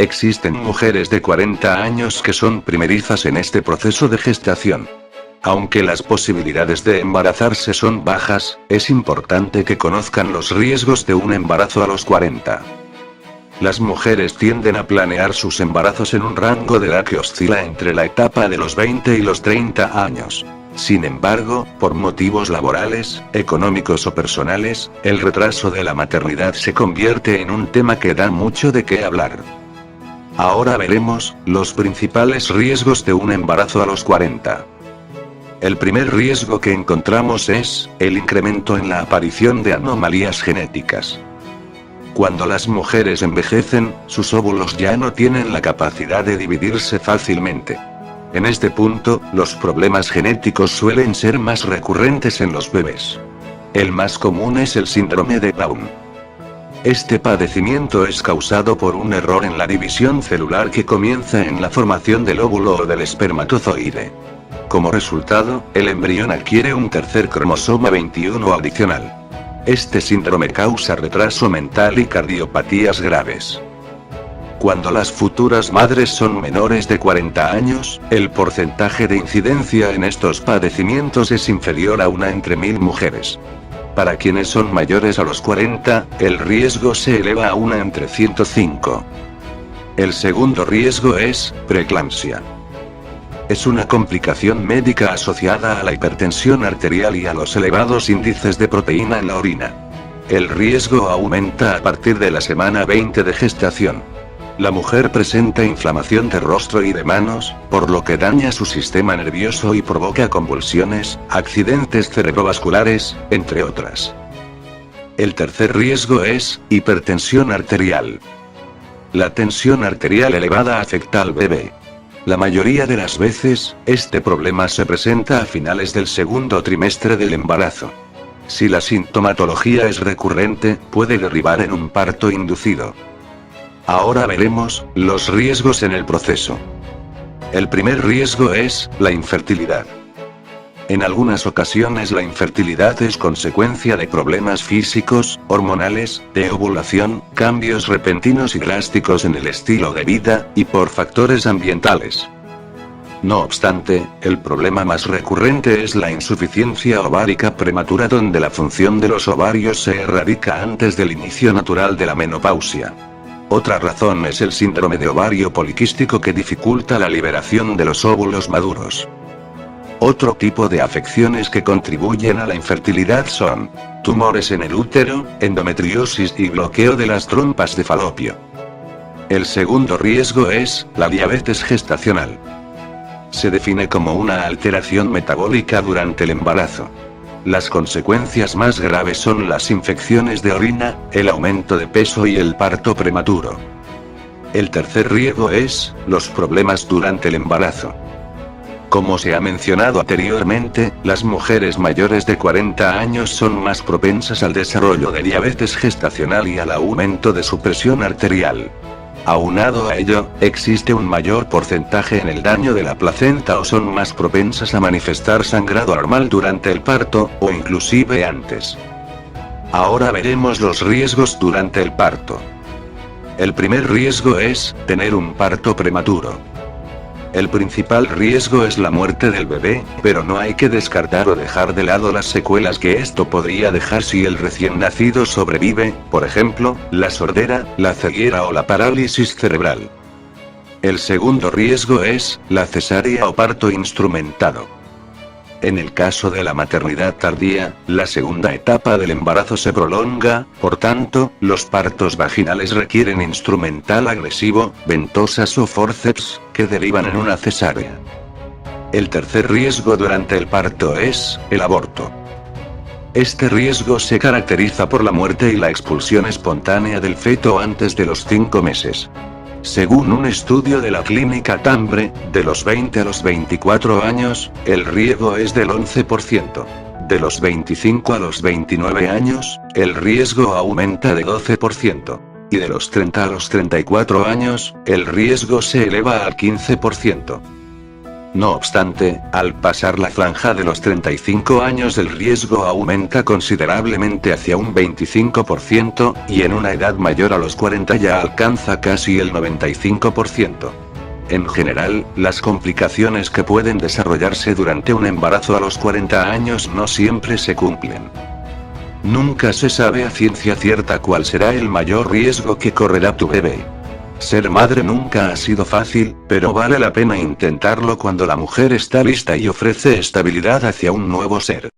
existen mujeres de 40 años que son primerizas en este proceso de gestación. Aunque las posibilidades de embarazarse son bajas, es importante que conozcan los riesgos de un embarazo a los 40. Las mujeres tienden a planear sus embarazos en un rango de edad que oscila entre la etapa de los 20 y los 30 años. Sin embargo, por motivos laborales, económicos o personales, el retraso de la maternidad se convierte en un tema que da mucho de qué hablar. Ahora veremos los principales riesgos de un embarazo a los 40. El primer riesgo que encontramos es el incremento en la aparición de anomalías genéticas. Cuando las mujeres envejecen, sus óvulos ya no tienen la capacidad de dividirse fácilmente. En este punto, los problemas genéticos suelen ser más recurrentes en los bebés. El más común es el síndrome de Down. Este padecimiento es causado por un error en la división celular que comienza en la formación del óvulo o del espermatozoide. Como resultado, el embrión adquiere un tercer cromosoma 21 adicional. Este síndrome causa retraso mental y cardiopatías graves. Cuando las futuras madres son menores de 40 años, el porcentaje de incidencia en estos padecimientos es inferior a 1 entre 1000 mujeres. Para quienes son mayores a los 40, el riesgo se eleva a 1 entre 105. El segundo riesgo es preeclampsia. Es una complicación médica asociada a la hipertensión arterial y a los elevados índices de proteína en la orina. El riesgo aumenta a partir de la semana 20 de gestación. La mujer presenta inflamación de rostro y de manos, por lo que daña su sistema nervioso y provoca convulsiones, accidentes cerebrovasculares, entre otras. El tercer riesgo es hipertensión arterial. La tensión arterial elevada afecta al bebé. La mayoría de las veces, este problema se presenta a finales del segundo trimestre del embarazo. Si la sintomatología es recurrente, puede derivar en un parto inducido. Ahora veremos los riesgos en el proceso. El primer riesgo es la infertilidad. En algunas ocasiones la infertilidad es consecuencia de problemas físicos, hormonales, de ovulación, cambios repentinos y drásticos en el estilo de vida, y por factores ambientales. No obstante, el problema más recurrente es la insuficiencia ovárica prematura, donde la función de los ovarios se erradica antes del inicio natural de la menopausia. Otra razón es el síndrome de ovario poliquístico, que dificulta la liberación de los óvulos maduros. Otro tipo de afecciones que contribuyen a la infertilidad son tumores en el útero, endometriosis y bloqueo de las trompas de falopio. El segundo riesgo es la diabetes gestacional. Se define como una alteración metabólica durante el embarazo. Las consecuencias más graves son las infecciones de orina, el aumento de peso y el parto prematuro. El tercer riesgo es los problemas durante el embarazo. Como se ha mencionado anteriormente, las mujeres mayores de 40 años son más propensas al desarrollo de diabetes gestacional y al aumento de su presión arterial. Aunado a ello, existe un mayor porcentaje en el daño de la placenta o son más propensas a manifestar sangrado anormal durante el parto, o inclusive antes. Ahora veremos los riesgos durante el parto. El primer riesgo es tener un parto prematuro. El principal riesgo es la muerte del bebé, pero no hay que descartar o dejar de lado las secuelas que esto podría dejar si el recién nacido sobrevive, por ejemplo, la sordera, la ceguera o la parálisis cerebral. El segundo riesgo es la cesárea o parto instrumentado. En el caso de la maternidad tardía, la segunda etapa del embarazo se prolonga, por tanto, los partos vaginales requieren instrumental agresivo, ventosas o forceps, que derivan en una cesárea. El tercer riesgo durante el parto es el aborto. Este riesgo se caracteriza por la muerte y la expulsión espontánea del feto antes de los 5 meses. Según un estudio de la clínica Tambre, de los 20 a los 24 años, el riesgo es del 11%. De los 25 a los 29 años, el riesgo aumenta de 12%. Y de los 30 a los 34 años, el riesgo se eleva al 15%. No obstante, al pasar la franja de los 35 años el riesgo aumenta considerablemente hacia un 25%, y en una edad mayor a los 40 ya alcanza casi el 95%. En general, las complicaciones que pueden desarrollarse durante un embarazo a los 40 años no siempre se cumplen. Nunca se sabe a ciencia cierta cuál será el mayor riesgo que correrá tu bebé. Ser madre nunca ha sido fácil, pero vale la pena intentarlo cuando la mujer está lista y ofrece estabilidad hacia un nuevo ser.